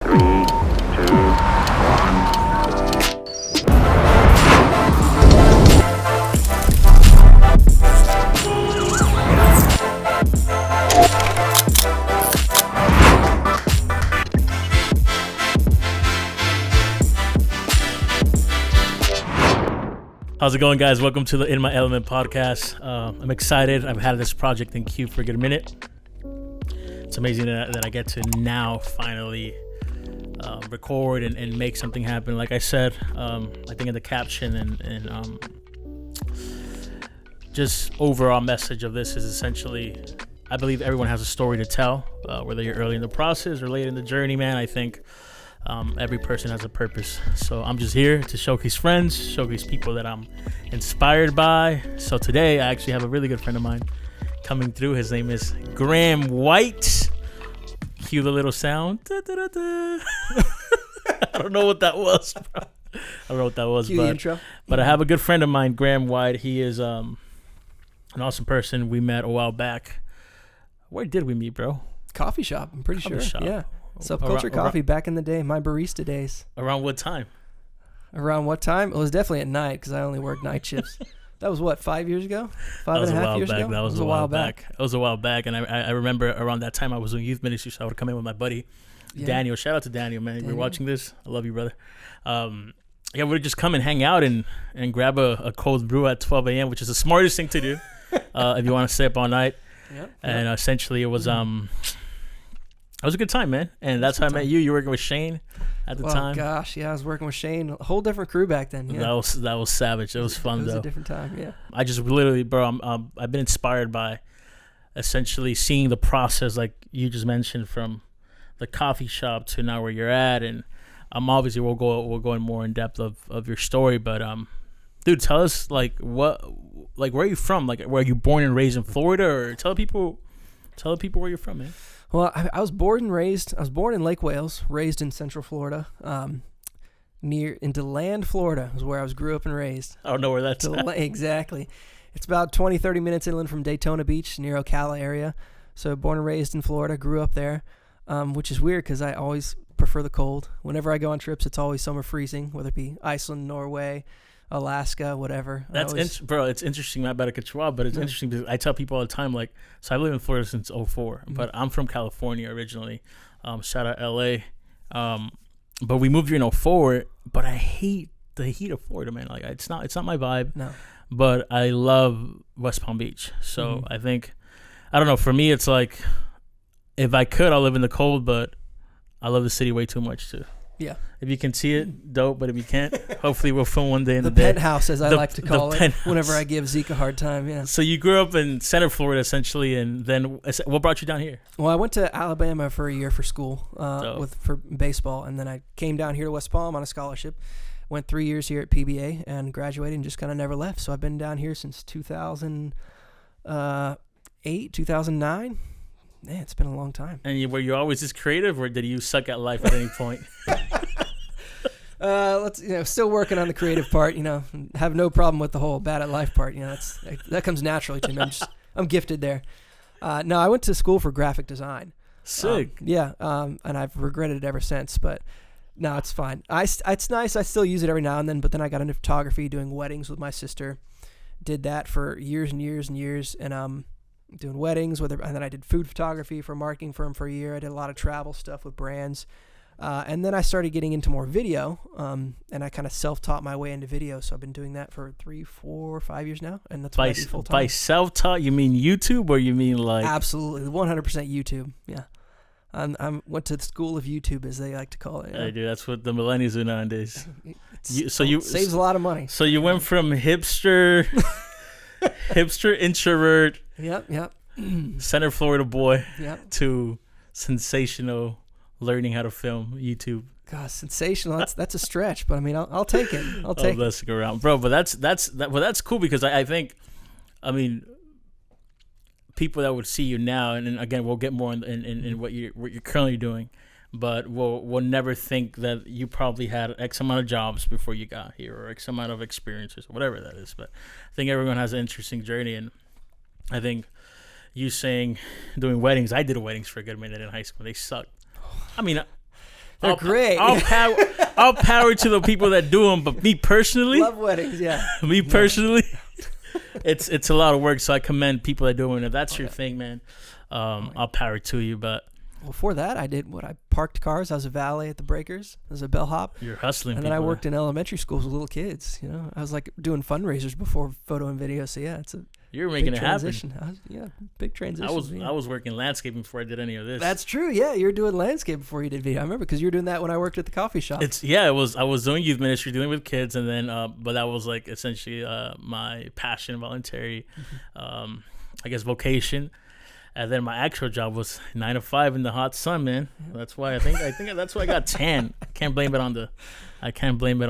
Three, two, one. How's it going, guys? Welcome to the In My Element podcast. I'm excited. I've had this project in queue for a good minute. It's amazing that I get to now finally record and make something happen. Like I said, I think in the caption and just overall message of this is essentially, I believe everyone has a story to tell, whether you're early in the process or late in the journey, man. I think every person has a purpose. So I'm just here to showcase friends, showcase people that I'm inspired by. So today I actually have a really good friend of mine coming through. His name is Graham White. Cue the little sound. I don't know what that was, bro. I don't know what that was, Cue the intro. But I have a good friend of mine, Graham White. He is an awesome person. We met a while back. Where did we meet, bro? Coffee shop, I'm pretty sure. Shop. Yeah. Subculture Coffee back in the day, my barista days. Around what time? Around what time? It was definitely at night because I only worked night shifts. That was what, 5 years ago? Five and a half years ago? That was a while back. It was a while back. And I remember around that time I was in youth ministry, so I would come in with my buddy, Daniel. Shout out to Daniel, man. If you're watching this, I love you, brother. We would just come and hang out and grab a cold brew at 12 a.m., which is the smartest thing to do if you want to stay up all night. Yep. And essentially it was it was a good time, man. And that's how I met you. You were working with Shane at the time. Oh, gosh. Yeah, I was working with Shane. A whole different crew back then. Yeah. That was savage. It was fun, though. It was a different time, yeah. I just literally, bro, I've been inspired by essentially seeing the process, like you just mentioned, from the coffee shop to now where you're at. And obviously we'll go in more in depth of your story. But, dude, tell us, where are you from? Like, were you born and raised in Florida? Or tell the people where you're from, man. Well, I was born in Lake Wales, raised in Central Florida. In DeLand, Florida is where I grew up and raised. I don't know where that's at. Exactly. It's about 20, 30 minutes inland from Daytona Beach, near Ocala area. So born and raised in Florida, grew up there, which is weird because I always prefer the cold. Whenever I go on trips, it's always somewhere freezing, whether it be Iceland, Norway, Alaska, whatever. Bro, it's interesting. I better cut you off, but it's interesting because I tell people all the time, like, so I've lived in Florida since 2004, but I'm from California originally. Shout out LA. But we moved here in 2004, but I hate the heat of Florida, man. Like, it's not my vibe. No. But I love West Palm Beach. So I think, I don't know, for me, it's like, if I could, I'll live in the cold, but I love the city way too much too. Yeah. If you can see it, dope. But if you can't, hopefully we'll film one day in the penthouse, as I like to call it, penthouse. Whenever I give Zeke a hard time. Yeah. So you grew up in Center Florida, essentially, and then what brought you down here? Well, I went to Alabama for a year for school, for baseball, and then I came down here to West Palm on a scholarship. Went 3 years here at PBA and graduated, and just kind of never left. So I've been down here since 2008, 2009. Man, it's been a long time. And were you always this creative, or did you suck at life at any point? Still working on the creative part. Have no problem with the whole bad at life part. That comes naturally to me. I'm gifted there. No, I went to school for graphic design. Sick. And I've regretted it ever since. But no, it's fine. It's nice. I still use it every now and then. But then I got into photography, doing weddings with my sister. Did that for years and years and years, and doing weddings and then I did food photography for a marketing firm for a year. I did a lot of travel stuff with brands, and then I started getting into more video, and I kind of self-taught my way into video. So I've been doing that for 3, 4, 5 years now, and that's what I do full time. By self-taught, you mean YouTube, or you mean like absolutely 100% YouTube? Yeah, I went to the school of YouTube, as they like to call it. I do. That's what the millennials do nowadays. It saves a lot of money. So you went from hipster introvert. Yep. Center Florida boy. Yep. To sensational learning how to film YouTube. God, sensational. That's a stretch, but I mean, I'll take it. I'll take it. Let's stick around, bro. But that's cool because I think, I mean, people that would see you now, and again, we'll get more in what you're currently doing, but we'll never think that you probably had X amount of jobs before you got here, or X amount of experiences, or whatever that is. But I think everyone has an interesting journey, and I think you saying doing weddings. I did weddings for a good minute in high school. They sucked. I mean, They're great. I'll power to the people that do them, but me personally, Love weddings, yeah. me personally, it's a lot of work. So I commend people that do it. And if that's your thing, man, I'll power to you. But Before that, I parked cars. I was a valet at the Breakers. I was a bellhop. you're hustling. And then I people. worked in elementary schools with little kids. You know, I was like doing fundraisers before photo and video. So yeah, it's a You're making big it happen. transition. Big transition. I was working landscaping before I did any of this. That's true. Yeah, you were doing landscape before you did video. I remember because you were doing that when I worked at the coffee shop. I was doing youth ministry, dealing with kids, and then but that was like essentially my passion, voluntary, I guess vocation. And then my actual job was 9 to 5 in the hot sun, man. That's why I think that's why I got tan. I can't blame it on the Nationality.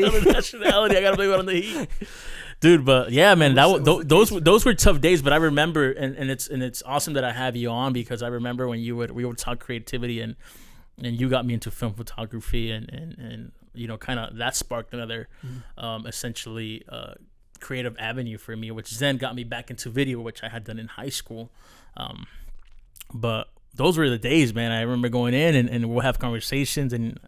On the nationality. I gotta blame it on the heat, dude. But yeah, man, those were tough days. But I remember, and it's awesome that I have you on, because I remember when we would talk creativity, and you got me into film photography, and you know, kind of that sparked another essentially creative avenue for me, which then got me back into video, which I had done in high school. But those were the days, man. I remember going in and we'll have conversations, and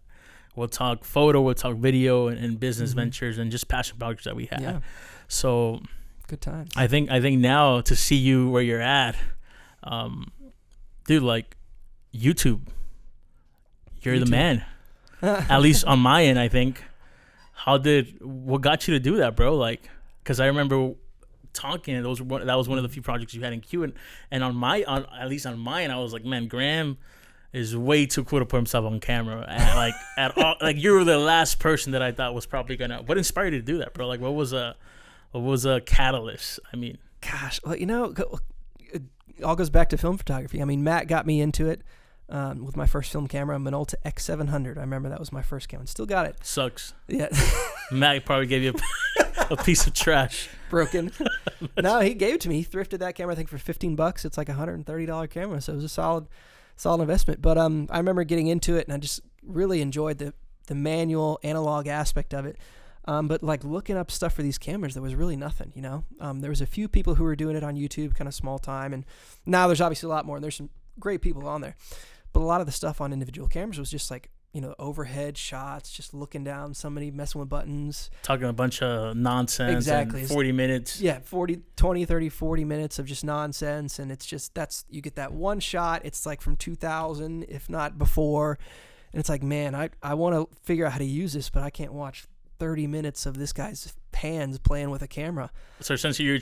we'll talk photo, we'll talk video, and business ventures, and just passion projects that we had. Yeah. So Good times. I think now to see you where you're at, dude, like YouTube, you're the man. At least on my end, I think. What got you to do that, bro? Like, because I remember talking, that was one of the few projects you had in queue, and at least on mine, I was like, man, Graham is way too cool to put himself on camera. And at all, like, you were the last person that I thought was probably gonna. What inspired you to do that, bro? Like, what was a catalyst? I mean, Gosh, well, you know, it all goes back to film photography. I mean, Matt got me into it with my first film camera, a Minolta X700. I remember that was my first camera. Still got it. sucks. Yeah. Matt probably gave you a piece of trash. Broken. No, he gave it to me. He thrifted that camera, I think, for $15. It's like $130 camera, so it was a solid investment. But I remember getting into it, and I just really enjoyed the manual analog aspect of it. But like looking up stuff for these cameras, there was really nothing, you know. There was a few people who were doing it on YouTube, kind of small time, and now there's obviously a lot more, and there's some great people on there. But a lot of the stuff on individual cameras was just like, you know, overhead shots, just looking down, somebody messing with buttons. Talking a bunch of nonsense. Exactly. And 40 minutes. Yeah, 20, 30, 40 minutes of just nonsense. And it's just, you get that one shot. It's like from 2000, if not before. And it's like, man, I want to figure out how to use this, but I can't watch 30 minutes of this guy's hands playing with a camera. So essentially, you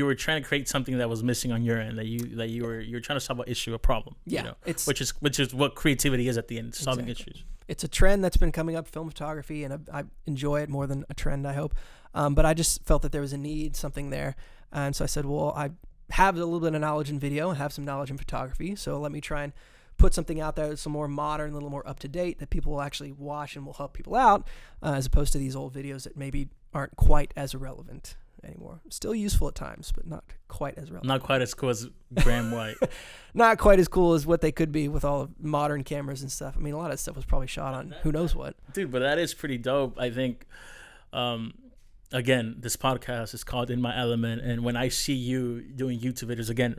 were trying to create something that was missing on your end. That you were trying to solve an issue, a problem. Yeah, you know, it's which is what creativity is at the end, solving issues. It's a trend that's been coming up, film photography, and I enjoy it more than a trend, I hope. But I just felt that there was a need, something there, and so I said, well, I have a little bit of knowledge in video and have some knowledge in photography, so let me try and put something out there that's a more modern, a little more up to date, that people will actually watch and will help people out, as opposed to these old videos that maybe aren't quite as relevant anymore. Still useful at times, but not quite as relevant. Not quite as cool as Graham White. Not quite as cool as what they could be with all of modern cameras and stuff. I mean, a lot of stuff was probably shot on who knows what. Dude, but that is pretty dope. I think, again, this podcast is called In My Element, and when I see you doing YouTube videos, again,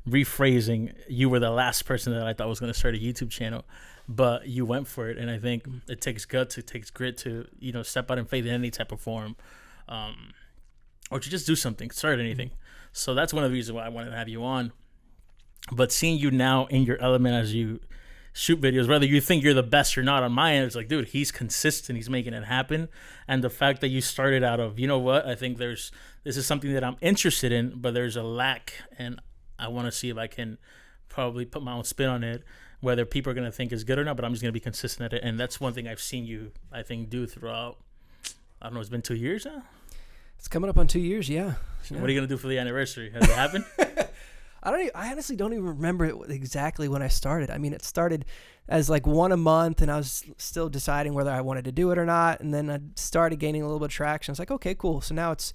rephrasing, you were the last person that I thought was going to start a YouTube channel, but you went for it. And I think it takes guts, it takes grit to, you know, step out in faith in any type of form, or to just do something, start anything. So that's one of the reasons why I wanted to have you on. But seeing you now in your element as you shoot videos, whether you think you're the best or not, on my end, it's like, dude, he's consistent, he's making it happen. And the fact that you started out of, you know what, I think this is something that I'm interested in, but there's a lack, and I want to see if I can probably put my own spin on it, whether people are going to think it's good or not, but I'm just going to be consistent at it. And that's one thing I've seen you, I think, do throughout, I don't know, it's been 2 years now? It's coming up on 2 years, yeah. What are you going to do for the anniversary? Has it happened? I honestly don't even remember it exactly when I started. I mean, it started as like one a month, and I was still deciding whether I wanted to do it or not. And then I started gaining a little bit of traction. I was like, okay, cool. So now it's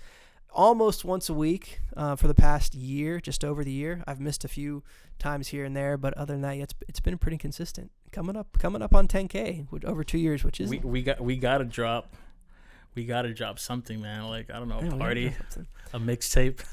almost once a week for the past year, just over the year. I've missed a few times here and there, but other than that, it's been pretty consistent. Coming up on 10K over 2 years, which is we got to drop we gotta drop something, man. Like, I don't know, Yeah, a we party, gotta do something. a mixtape,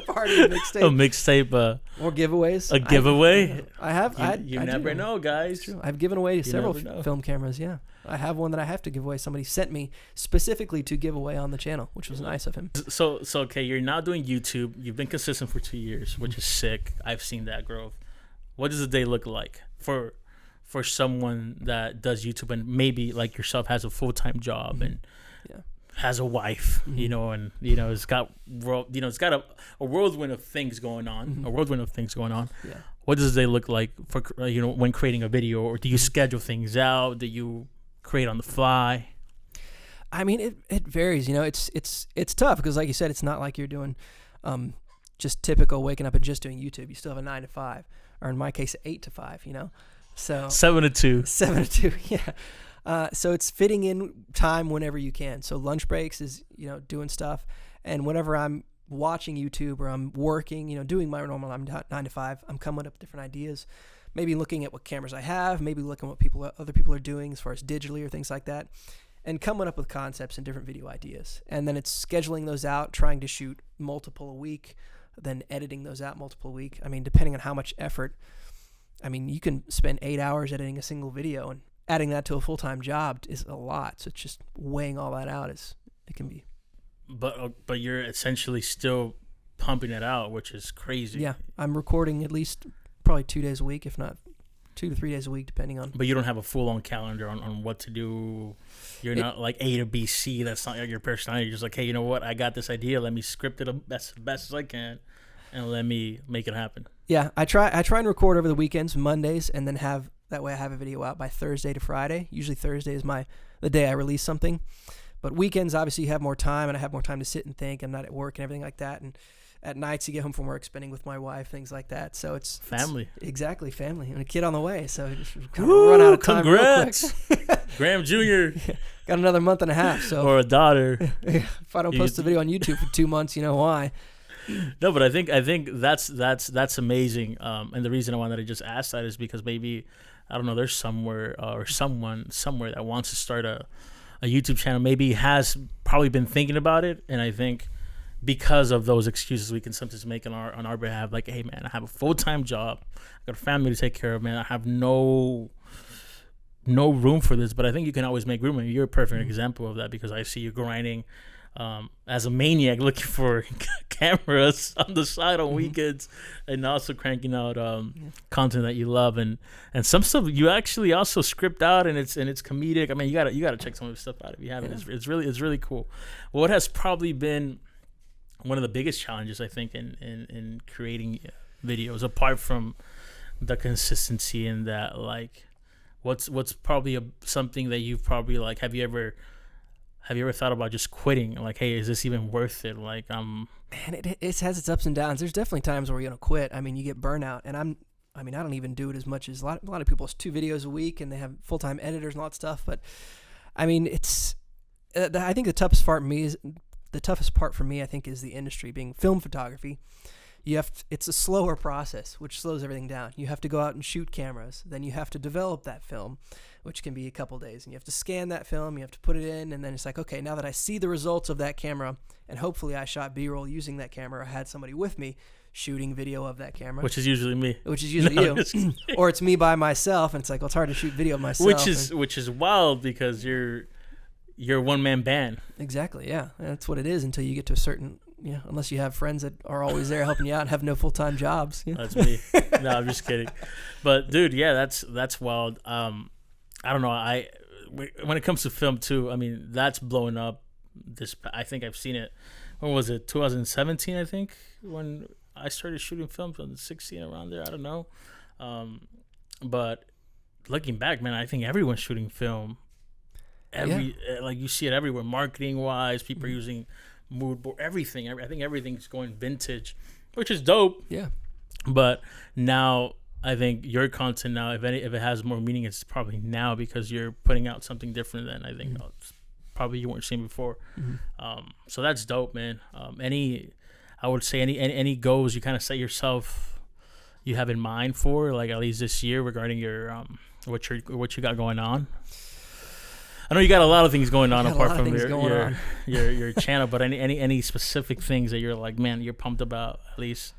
Party a mixtape mixtape, or giveaways. a giveaway. I have. You I never do. know, guys. It's true. I've given away several never know. film cameras. Yeah, I have one that I have to give away. Somebody sent me specifically to give away on the channel, which was nice of him. So okay, you're now doing YouTube. You've been consistent for 2 years, which is sick. I've seen that growth. What does a day look like for someone that does YouTube and maybe like yourself has a full-time job and Yeah. has a wife, you know, and it's got it's got a whirlwind of things going on. A whirlwind of things going on. Yeah. What does a day look like for when creating a video, or do you schedule things out? Do you create on the fly? I mean, it varies. It's tough because, like you said, it's not like you're doing just typical waking up and just doing YouTube. You still have a 9 to 5, or in my case, 8 to 5. So 7 to 2. 7 to 2. Yeah. So it's fitting in time whenever you can. So lunch breaks is doing stuff, and whenever I'm watching YouTube or I'm working, doing my normal 9 to 5, I'm coming up with different ideas. Maybe looking at what cameras I have, maybe looking at what other people are doing as far as digitally or things like that, and coming up with concepts and different video ideas. And then it's scheduling those out, trying to shoot multiple a week, then editing those out multiple a week. I mean, depending on how much effort. I mean, you can spend 8 hours editing a single video, and adding that to a full-time job is a lot. So it's just weighing all that out it can be. But you're essentially still pumping it out, which is crazy. Yeah, I'm recording at least probably 2 days a week, if not 2 to 3 days a week, depending on. But you don't have a full-on calendar on what to do. You're not like A to B, C. That's not your personality. You're just like, hey, you know what? I got this idea. Let me script it as best as I can, and let me make it happen. Yeah, I try and record over the weekends, Mondays, and then that way I have a video out by Thursday to Friday. Usually Thursday is the day I release something. But weekends, obviously, you have more time, and I have more time to sit and think. I'm not at work and everything like that. And at nights, you get home from work, spending with my wife, things like that. So it's family. Exactly, family, and a kid on the way. So just kind of run out of time. Congrats, real quick. Graham Jr. Got another month and a half. So or a daughter. If I don't post a video on YouTube for 2 months, you know why. No, but I think that's amazing. And the reason I wanted to just ask that is because maybe, I don't know, there's somewhere or someone somewhere that wants to start a YouTube channel, maybe has probably been thinking about it. And I think because of those excuses we can sometimes make on our behalf, like, hey man, I have a full-time job, I got a family to take care of, man, I have no room for this. But I think you can always make room, and you're a perfect example of that, because I see you grinding as a maniac, looking for cameras on the side on weekends, and also cranking out content that you love, and some stuff you actually also script out, and it's comedic. I mean, you gotta check some of the stuff out if you haven't. It's really cool. What has probably been one of the biggest challenges, I think, in creating videos, apart from the consistency, and that, like, what's probably something that you've probably, like, have you ever thought about just quitting? Like, hey, is this even worth it? Like, Man, it has its ups and downs. There's definitely times where you're gonna quit. I mean, you get burnout, and I don't even do it as much as a lot of people. It's 2 videos a week, and they have full-time editors and all that stuff. But I mean, it's I think the toughest part for me, I think, is the industry, being film photography. It's a slower process, which slows everything down. You have to go out and shoot cameras, then you have to develop that film, which can be a couple days, and you have to scan that film, you have to put it in, and then it's like, okay, now that I see the results of that camera, and hopefully I shot B-roll using that camera, I had somebody with me shooting video of that camera, which is usually me, you, or it's me by myself, and it's like, well, it's hard to shoot video of myself, which is wild, because you're a one-man band. Exactly, yeah, and that's what it is until you get to a certain. Yeah, unless you have friends that are always there helping you out and have no full-time jobs. Yeah. That's me. No, I'm just kidding. But dude, yeah, that's wild. I don't know. When it comes to film too, I mean, that's blowing up. I think I've seen it. When was it? 2017, I think, when I started shooting films. 2016, around there. I don't know. But looking back, man, I think everyone's shooting film. Like, you see it everywhere, marketing-wise. People are using mood board, everything. I think everything's going vintage, which is dope. Yeah. But now I think your content now, if it has more meaning, it's probably now, because you're putting out something different than I think probably you weren't seeing before. So that's dope, man. Any goals you kind of set yourself, you have in mind for, like, at least this year, regarding your what you got going on? I know you got a lot of things going on Got a apart lot of from things going on. your channel, but any specific things that you're like, man, you're pumped about at least?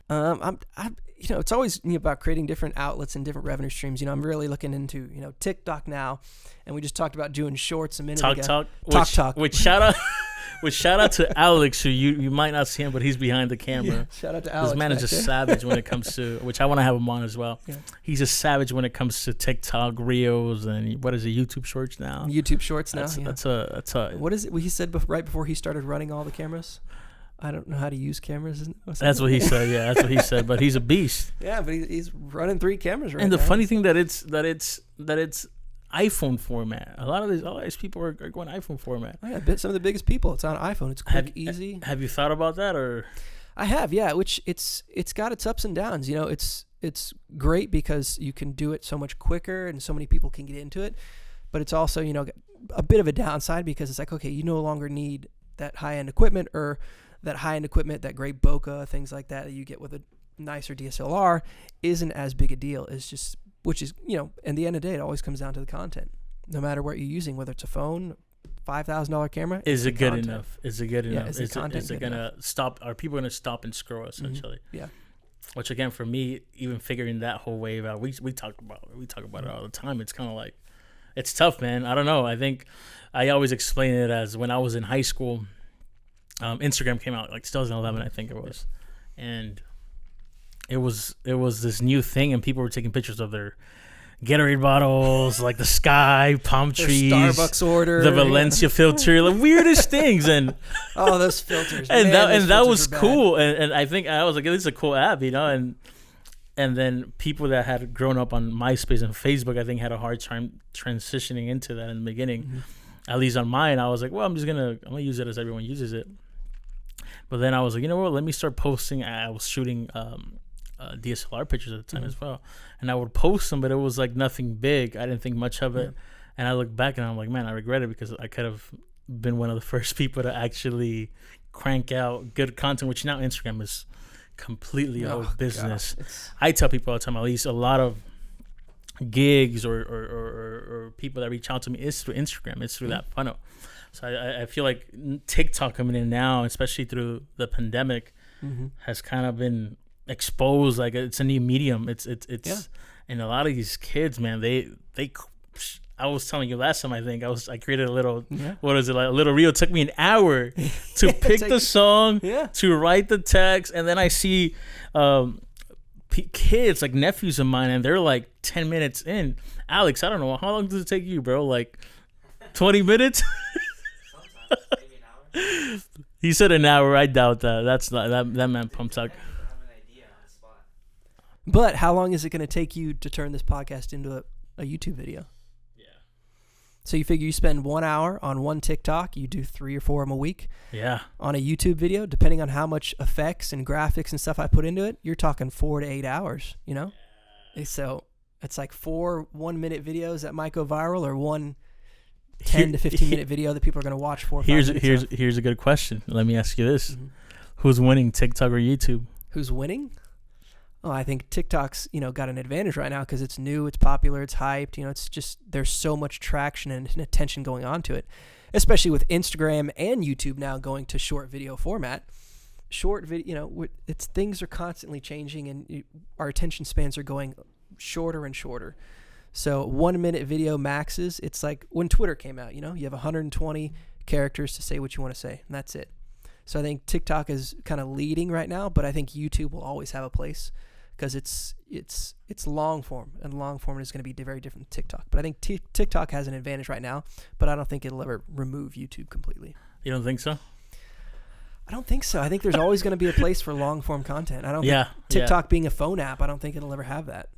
I'm it's always about creating different outlets and different revenue streams. I'm really looking into TikTok now, and we just talked about doing shorts a minute ago. Talk. Which shout out to Alex, who you might not see him, but he's behind the camera. Yeah, shout out to Alex. This man is back a there. savage when it comes to, which I want to have him on as well. Yeah. He's a savage when it comes to TikTok Reels and what is it, YouTube Shorts now. YouTube Shorts now. That's a. What is it? He said right before he started running all the cameras. I don't know how to use cameras. That's what he said. Yeah, that's what he said. But he's a beast. Yeah, but he's running 3 cameras right now. And the funny thing that it's iPhone format. A lot of these people are going iPhone format. Oh, yeah, some of the biggest people. It's on iPhone. It's quick, easy. Have you thought about that or? I have, yeah. Which it's got its ups and downs. It's great because you can do it so much quicker and so many people can get into it. But it's also a bit of a downside because it's like, okay, you no longer need that high end equipment or that high end equipment, that great bokeh, things like that you get with a nicer DSLR isn't as big a deal. It's just, which is, in the end of the day, it always comes down to the content. No matter what you're using, whether it's a phone, $5,000 camera. Is it good enough? Is it good enough? Is it gonna stop? Are people gonna stop and scroll essentially? Mm-hmm. Yeah. Which again, for me, even figuring that whole wave out, we talk about it all the time. It's kind of like, it's tough, man. I don't know. I think I always explain it as when I was in high school. Instagram came out like 2011, I think it was, and it was this new thing, and people were taking pictures of their Gatorade bottles, like the sky, palm trees, Starbucks order, the Valencia filter, the weirdest things, and those filters, and man, that was cool, and I think I was like, this is a cool app, and then people that had grown up on MySpace and Facebook, I think, had a hard time transitioning into that in the beginning. Mm-hmm. At least on mine, I was like, well, I'm gonna use it as everyone uses it. But then I was like, you know what? Let me start posting. I was shooting DSLR pictures at the time as well, and I would post them, but it was like nothing big. I didn't think much of it, and I look back and I'm like, man, I regret it because I could have been one of the first people to actually crank out good content. Which now Instagram is completely old business. I tell people all the time, at least a lot of gigs or people that reach out to me is through Instagram. It's through that funnel. So I feel like TikTok coming in now, especially through the pandemic, has kind of been exposed. Like it's a new medium. It's and a lot of these kids, man, they I was telling you last time, I created a little, what is it, like a little reel. It took me an hour to pick the song, to write the text, and then I see kids, like nephews of mine, and they're like 10 minutes in. Alex, I don't know, how long does it take you, bro? Like 20 minutes? Sometimes, maybe an hour. He said an hour. I doubt that. That's not that man pumps out. I have an idea on the spot. But how long is it going to take you to turn this podcast into a YouTube video? Yeah. So you figure you spend 1 hour on one TikTok, you do 3 or 4 of them a week. Yeah. On a YouTube video, depending on how much effects and graphics and stuff I put into it, you're talking 4 to 8 hours, Yeah. So it's like 4 1-minute videos that might go viral, or one 10 to 15 minute video that people are going to watch 4 or 5 minutes of. Here's a good question. Let me ask you this. Who's winning, TikTok or YouTube? Who's winning? Oh, I think TikTok's, got an advantage right now because it's new, it's popular, it's hyped. It's just, there's so much traction and attention going on to it, especially with Instagram and YouTube now going to short video format. Short video, things are constantly changing, and our attention spans are going shorter and shorter. So 1 minute video maxes. It's like when Twitter came out, you have 120 characters to say what you want to say, and that's it. So I think TikTok is kind of leading right now, but I think YouTube will always have a place because it's long form, and long form is going to be very different than TikTok. But I think TikTok has an advantage right now, but I don't think it'll ever remove YouTube completely. You don't think so? I don't think so. I think there's always going to be a place for long form content. I don't think TikTok being a phone app, I don't think it'll ever have that.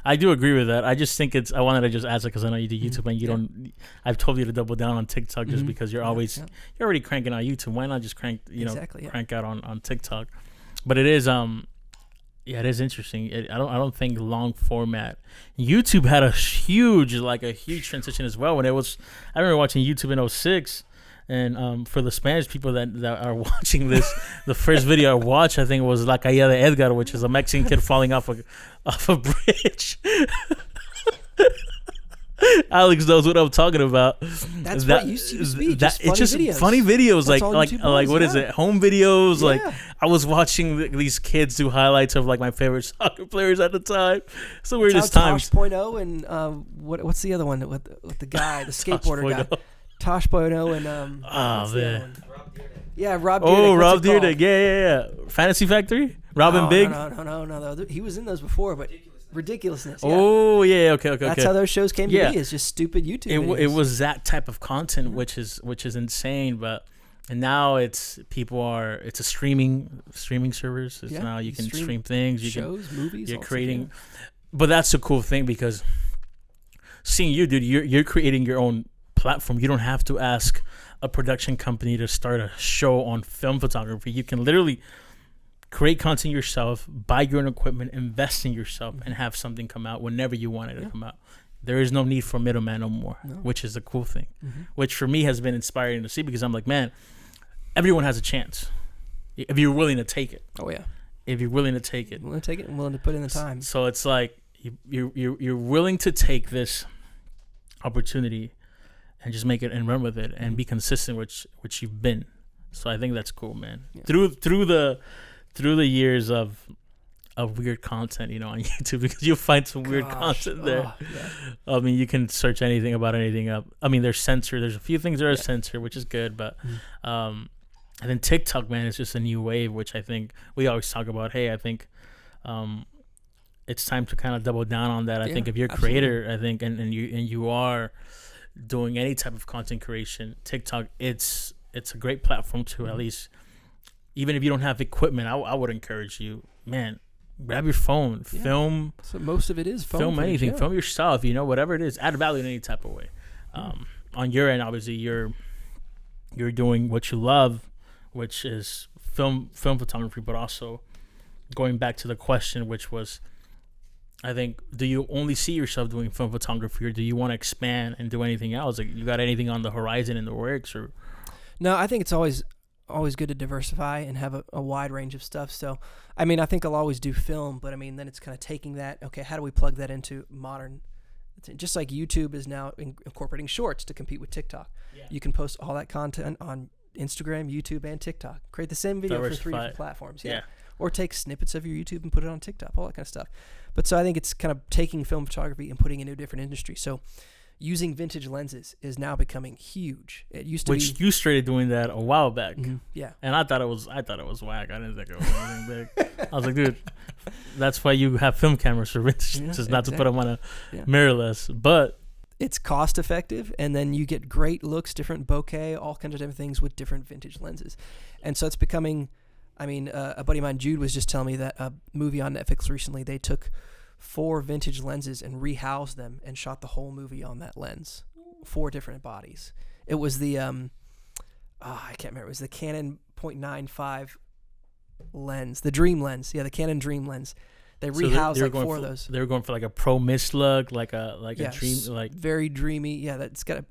I do agree with that. I just think I wanted to just ask it because I know you do YouTube and you don't. I've told you to double down on TikTok just because you're always you're already cranking on YouTube. Why not just crank crank out on TikTok? But it is it is interesting. I don't think long format. YouTube had a huge transition as well when it was. I remember watching YouTube in 2006. And for the Spanish people that are watching this, the first video I watched, I think, was La Caída de Edgar, which is a Mexican kid falling off a bridge. Alex knows what I'm talking about. That's what it used to be. Just funny it's just videos. funny videos, That's all YouTube was, what is yeah. it? Home videos. Like Yeah. I was watching these kids do highlights of like my favorite soccer players at the time. It's the weirdest times. Tosh.0 and what's the other one with the guy, the skateboarder guy, Tosh.0 and what's the other man. one? Rob Deerdick. Yeah, Rob. Oh, Dyrdek. Rob What's it called? Dyrdek. Yeah. Fantasy Factory. Robin No, Big. No. He was in those before, but ridiculousness. Yeah. Oh yeah. Okay. That's how those shows came Yeah. to be. It's just stupid YouTube. It videos. was that type of content, which is insane. But and now it's a streaming servers. It's Yeah, now you you can stream stream things. You shows, movies. you're all stuff, creating, but that's the cool thing because seeing you, dude, you're creating your own platform. You don't have to ask a production company to start a show on film photography. You can literally create content yourself, buy your own equipment, invest in yourself, and have something come out whenever you want it to come out. There is no need for middleman no more, which is the cool thing, which for me has been inspiring to see because I'm like, man, everyone has a chance if you're willing to take it. Oh yeah, If you're willing to take it. I'm willing to take it. I'm willing to put in the time. So it's like you're willing to take this opportunity and just make it and run with it and be consistent, which you've been. So I think that's cool, man. Yeah. Through the years of weird content, on YouTube, because you'll find some weird content there. Oh, yeah. I mean, you can search anything about anything up. I mean, there's censored. There's a few things that are censored, which is good, but and then TikTok, man, is just a new wave, which I think we always talk about. Hey, I think it's time to kind of double down on that. I think if you're a creator, I think, and you are doing any type of content creation, TikTok, it's a great platform to at least, even if you don't have equipment, I would encourage you, man, grab your phone, film. So most of it is Film footage, anything, yeah. film yourself, whatever it is, add value in any type of way. On your end, obviously, you're doing what you love, which is film photography, but also going back to the question, which was, I think, do you only see yourself doing film photography, or do you want to expand and do anything else? Like, you got anything on the horizon in the works, or? No, I think it's always good to diversify and have a wide range of stuff. So, I mean, I think I'll always do film, but I mean, then it's kind of taking that, okay, how do we plug that into modern? Just like YouTube is now incorporating shorts to compete with TikTok. Yeah. You can post all that content on Instagram, YouTube, and TikTok. Create the same video for 3 different platforms. Yeah. Or take snippets of your YouTube and put it on TikTok, all that kind of stuff. But so I think it's kind of taking film photography and putting it into a different industry. So using vintage lenses is now becoming huge. It used to be, which you started doing that a while back. Yeah. And I thought it was whack. I didn't think it was anything big. I was like, dude, that's why you have film cameras for vintage, just not to put them on a mirrorless. But it's cost effective, and then you get great looks, different bokeh, all kinds of different things with different vintage lenses. And so it's becoming, I mean, a buddy of mine, Jude, was just telling me that a movie on Netflix recently, they took 4 vintage lenses and rehoused them and shot the whole movie on that lens. 4 different bodies. It was the I can't remember. It was the Canon .95 lens, the Dream lens. Yeah, the Canon Dream lens. They rehoused like 4 of those. They were going for like a pro mist look, like a dream, like very dreamy. Yeah,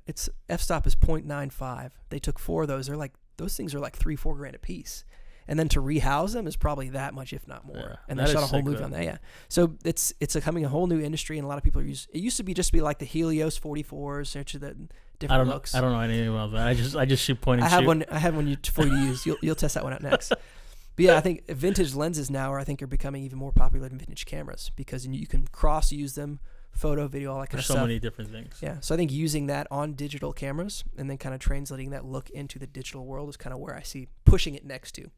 its f-stop is .95. They took 4 of those. They're like, those things are like $3-4 grand a piece. And then to rehouse them is probably that much, if not more. Yeah, and they shot a whole movie on that. Yeah. So it's becoming a whole new industry, and a lot of people are it used to be just like the Helios 44s, which are the different looks. I don't know anything about that. I just shoot point and shoot. I have one for you to use. You'll test that one out next. But yeah, I think vintage lenses now are becoming even more popular than vintage cameras, because you can cross use them, photo, video, all that kind of stuff. There's so many different things. Yeah, so I think using that on digital cameras and then kind of translating that look into the digital world is kind of where I see pushing it next to,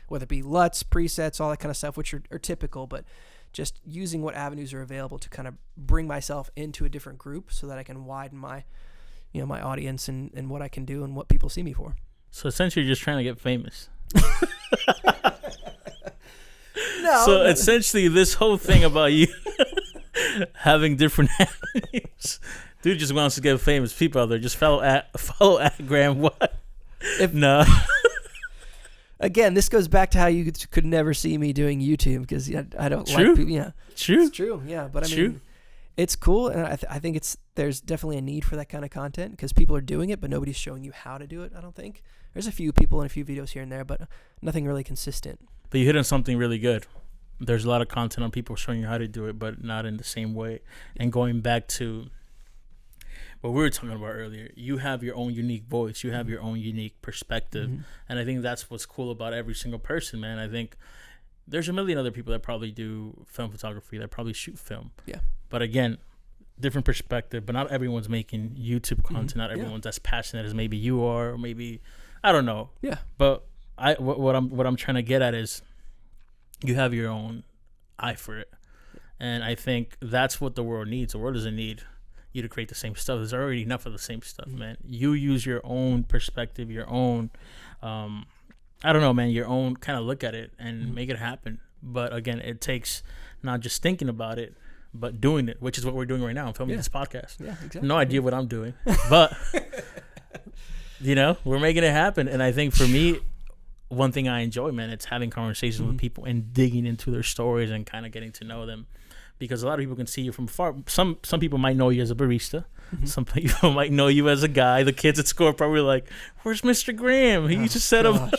whether it be LUTs, presets, all that kind of stuff, which are typical, but just using what avenues are available to kind of bring myself into a different group so that I can widen my, my audience and what I can do and what people see me for. So essentially, you're just trying to get famous. No. Essentially, this whole thing about you having different avenues, dude just wants to get famous. People out there, just follow at Graham What? No. Again, this goes back to how you could never see me doing YouTube, because I don't like people. Yeah, true. It's true. Yeah, but I mean, it's cool, and I think there's definitely a need for that kind of content, because people are doing it, but nobody's showing you how to do it. I don't think there's a few people and a few videos here and there, but nothing really consistent. But you hit on something really good. There's a lot of content on people showing you how to do it, but not in the same way. And going back to what we were talking about earlier. You have your own unique voice. You have your own unique perspective. And I think that's what's cool about every single person, man. I think there's a million other people that probably do film photography, that probably shoot film. Yeah. But again, different perspective. But not everyone's making YouTube content. Not everyone's as passionate as maybe you are, or maybe, I don't know. Yeah. But what I'm trying to get at is you have your own eye for it. And I think that's what the world needs. The world doesn't need you to create the same stuff. There's already enough of the same stuff, man. You use your own perspective, your own, I don't know, man, your own kind of look at it and make it happen. But again, it takes not just thinking about it, but doing it, which is what we're doing right now. I'm filming this podcast. Yeah, exactly. No idea what I'm doing, but we're making it happen. And I think for me, one thing I enjoy, man, it's having conversations with people and digging into their stories and kind of getting to know them. Because a lot of people can see you from far. Some people might know you as a barista. Some people might know you as a guy. The kids at school are probably like, "Where's Mr. Graham? He just set up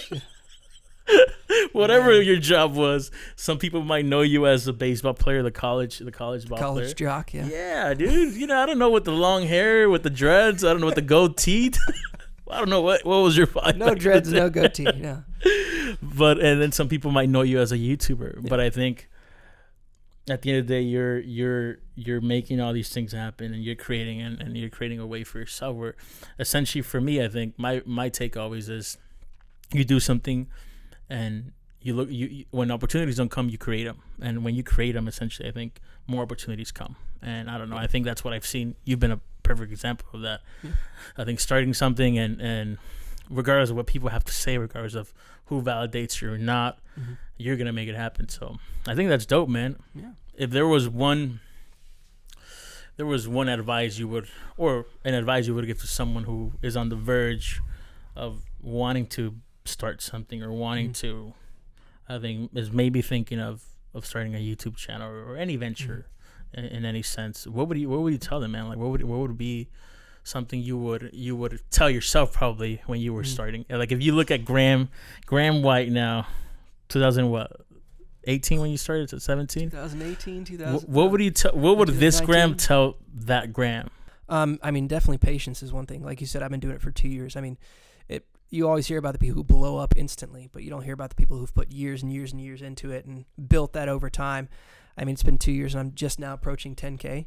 whatever your job was." Some people might know you as a baseball player, the college ball player. Jock. Yeah. Yeah, dude. I don't know what the long hair with the dreads. I don't know what the goatee. I don't know what was your vibe. No dreads, no goatee. Yeah. And then some people might know you as a YouTuber. Yeah. But I think at the end of the day, you're making all these things happen, and you're creating and you're creating a way for yourself. Where essentially, for me, I think my take always is, you do something, and you look. When opportunities don't come, you create them, and when you create them, essentially, I think more opportunities come. And I don't know. I think that's what I've seen. You've been a perfect example of that. Yeah. I think starting something and regardless of what people have to say, regardless of who validates you or not, you're gonna make it happen. So I think that's dope, man. Yeah. If there was one advice you would, or an advice you would give to someone who is on the verge of wanting to start something, or wanting to, I think, is maybe thinking of starting a YouTube channel or any venture in any sense, what would you tell them, man? Like, what would be something you would tell yourself probably when you were starting? Like, if you look at Graham White now, 2018 when you started, to 17, 2018, 2000. What would this Graham tell that Graham? I mean, definitely patience is one thing. Like you said, I've been doing it for 2 years. I mean, you always hear about the people who blow up instantly, but you don't hear about the people who've put years and years and years into it and built that over time. I mean, it's been 2 years, and I'm just now approaching 10K.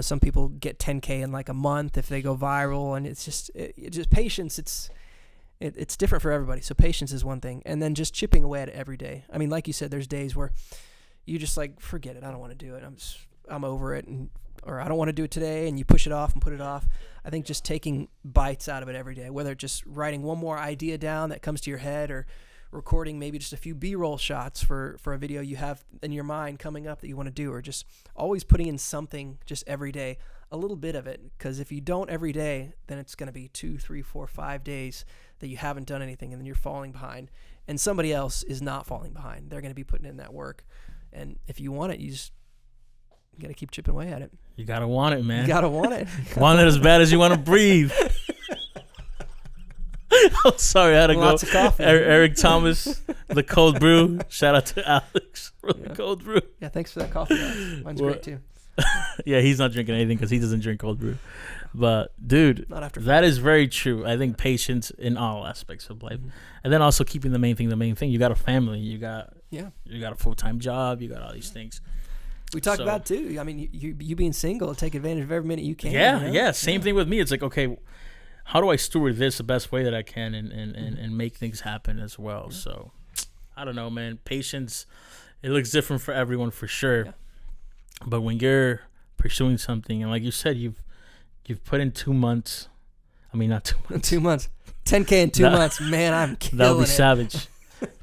Some people get 10K in like a month if they go viral, and it's just patience. It's different for everybody. So patience is one thing, and then just chipping away at it every day. I mean, like you said, there's days where you just like, forget it. I don't want to do it. I'm over it, or I don't want to do it today, and you push it off and put it off. I think just taking bites out of it every day, whether it's just writing one more idea down that comes to your head, or recording maybe just a few B-roll shots for a video you have in your mind coming up that you want to do, or just always putting in something just every day, a little bit of it. Because if you don't every day, then it's going to be 2, 3, 4, 5 days that you haven't done anything, and then you're falling behind, and somebody else is not falling behind. They're going to be putting in that work, and if you want it, you got to keep chipping away at it. You got to want it, man. You got to want it. Want it as bad as you want to breathe. I'm sorry, I had to Lots go. of coffee. Eric Thomas, the cold brew. Shout out to Alex for the cold brew. Yeah, thanks for that coffee, guys. Mine's great too. Yeah, he's not drinking anything because he doesn't drink cold brew. But dude, Not after that is very true. I think patience in all aspects of life, and then also keeping the main thing. You got a family. You got a full-time job. You got all these things. We talked about it too. I mean, you being single, take advantage of every minute you can. Yeah. Same thing with me. It's like, okay, how do I steward this the best way that I can and make things happen as well? Yeah. So, I don't know, man. Patience, it looks different for everyone for sure. Yeah. But when you're pursuing something, and like you said, you've put in 2 months. I mean, not 2 months. 2 months. 10K in 2 months. Man, I'm killing it. That would be savage.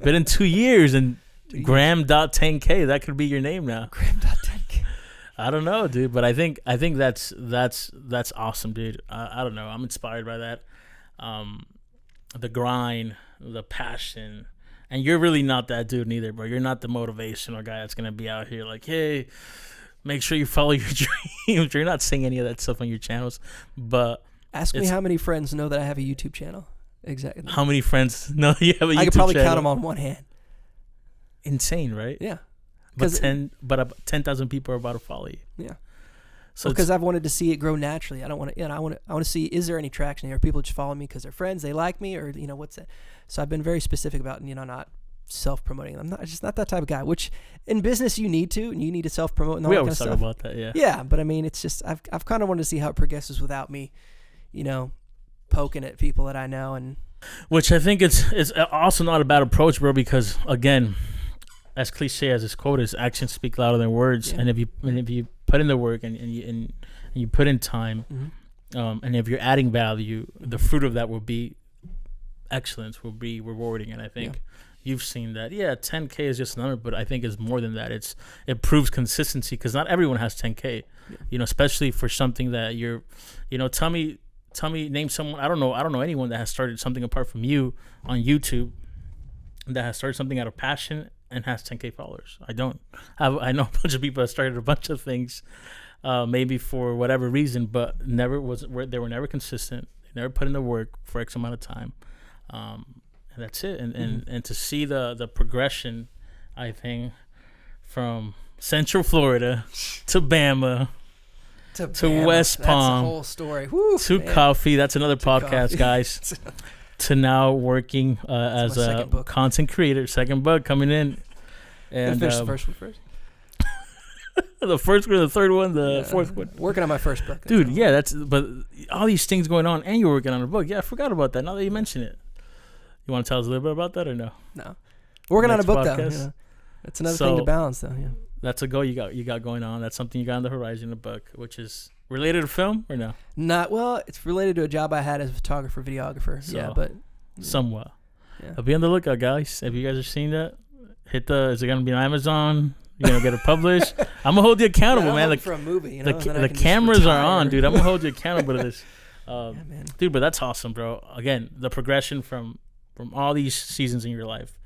But in 2 years, and Graham.10K, that could be your name now. Graham.10K. I don't know, dude, but I think that's awesome, dude. I don't know. I'm inspired by that. The grind, the passion, and you're really not that dude neither, bro. You're not the motivational guy that's gonna be out here like, hey, make sure you follow your dreams. You're not saying any of that stuff on your channels, but ask me how many friends know that I have a YouTube channel. Exactly. How many friends know you have a YouTube channel? I could probably count them on one hand. Insane, right? Yeah. But 10,000 people are about to follow you. Yeah. So because I've wanted to see it grow naturally. I don't want to, I want to see, is there any traction here? People just follow me because they're friends, they like me, or what's that? So I've been very specific about not self-promoting. I'm just not that type of guy. Which in business you need to self-promote and all we that kind always of talk stuff. about that, yeah. Yeah, but I mean, it's just I've kind of wanted to see how it progresses without me, poking at people that I know and. Which I think it's also not a bad approach, bro. Because again, as cliche as this quote is, actions speak louder than words. Yeah. And if you put in the work and you put in time, and if you're adding value, the fruit of that will be excellence, will be rewarding. And I think you've seen that. Yeah, 10K is just a number, but I think it's more than that. It proves consistency because not everyone has 10K. Yeah. Especially for something that you're, tell me, name someone. I don't know anyone that has started something apart from you on YouTube that has started something out of passion and has 10K followers. I know a bunch of people that started a bunch of things, maybe for whatever reason, but they were never consistent. They never put in the work for X amount of time, and that's it. And to see the progression, I think, from Central Florida to Bama. To Bama. West Palm, that's the whole story. Woo, to man. coffee. That's another podcast, coffee. guys. To now working as my a second book. content creator. Second book coming in, Gonna and finish the first one first. the first one, the third one, the fourth one. Working on my first book, Dude, yeah, but all these things going on, and you're working on a book. Yeah, I forgot about that. Now that you mention it, you want to tell us a little bit about that or no? No, working on a Next book podcast? though. That's another thing to balance though. Yeah. That's a goal you got going on. That's something you got on the horizon in the book, which is related to film or no? Not well. It's related to a job I had as a photographer, videographer. So, yeah, but somewhat. Yeah. I'll be on the lookout, guys. If you guys are seeing that, is it gonna be on Amazon? You're gonna get it published. I'm gonna hold you accountable, man. For a movie, then I The can just cameras are retire. on, dude. I'm gonna hold you accountable to this, Yeah, man. dude. But that's awesome, bro. Again, the progression from all these seasons in your life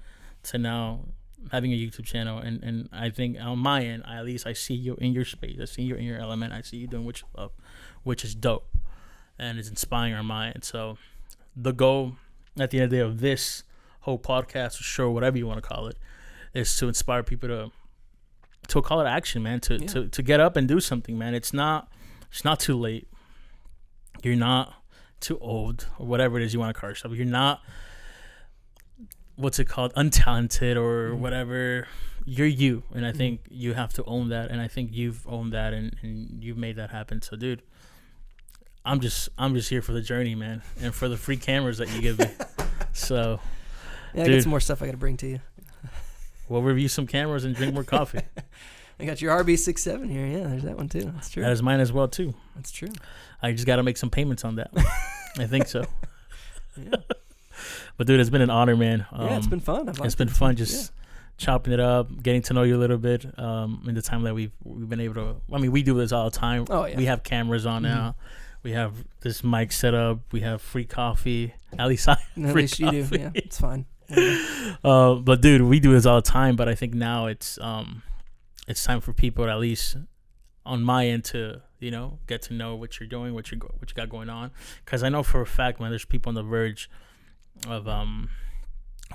to now having a YouTube channel, and I think on my end, at least I see you in your space. I see you in your element. I see you doing what you love, which is dope, and it's inspiring on my end. So, the goal at the end of the day of this whole podcast, or show, whatever you want to call it, is to inspire people to a call to action, man. To get up and do something, man. It's not too late. You're not too old, or whatever it is you want to call yourself. You're not, what's it called, untalented or whatever. You're you, and I think you have to own that, and I think you've owned that, and you've made that happen. So, dude, I'm just here for the journey, man, and for the free cameras that you give me. So, Yeah, I dude, got some more stuff I got to bring to you. we'll review some cameras and drink more coffee. I got your RB67 here. Yeah, there's that one too. That's true. That is mine as well too. That's true. I just got to make some payments on that. I think so. Yeah. But dude, it's been an honor, man. Yeah, it's been fun. It's been fun just chopping it up, getting to know you a little bit. In the time that we've been able to. I mean, we do this all the time. Oh yeah. We have cameras on now. We have this mic set up. We have free coffee. At least At least you do. coffee. Yeah, it's fine. But dude, we do this all the time. But I think now it's time for people, at least on my end, to get to know what you're doing, what you got going on. Because I know for a fact, man, there's people on the verge of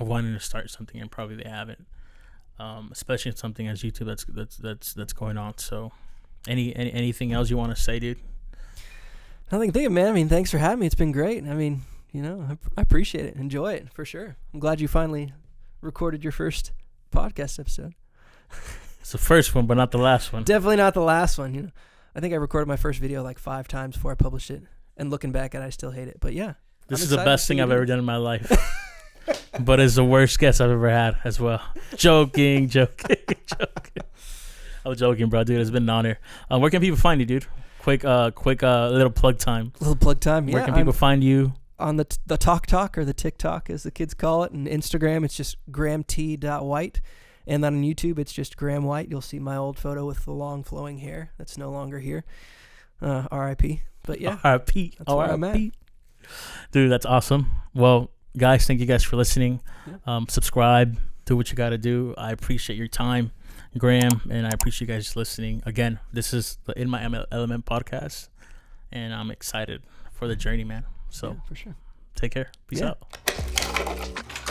wanting to start something and probably they haven't. Especially in something as YouTube that's going on. So, anything else you want to say, dude? Nothing to think of, man. I mean, thanks for having me. It's been great. I mean, I appreciate it. Enjoy it for sure. I'm glad you finally recorded your first podcast episode. It's the first one, but not the last one. Definitely not the last one. I think I recorded my first video like 5 times before I published it. And looking back at it, I still hate it. But yeah. This I'm is the excited best to see thing what I've you ever do. done in my life. But it's the worst guest I've ever had as well. Joking. I'm joking, bro, dude. It's been an honor. Where can people find you, dude? Quick little plug time. Little plug time. Where Yeah, can people find you? on the TikTok or the TikTok as the kids call it, and Instagram it's just GrahamT.White, and then on YouTube it's just Graham White. You'll see my old photo with the long flowing hair that's no longer here. R.I.P. But yeah, R.I.P. that's where I'm at. Dude, that's awesome. Well, guys, thank you guys for listening. Yeah. Subscribe, do what you got to do. I appreciate your time, Graham, and I appreciate you guys listening. Again, this is the In My Element podcast, and I'm excited for the journey, man. So Yeah, for sure. take care. Peace Yeah. out.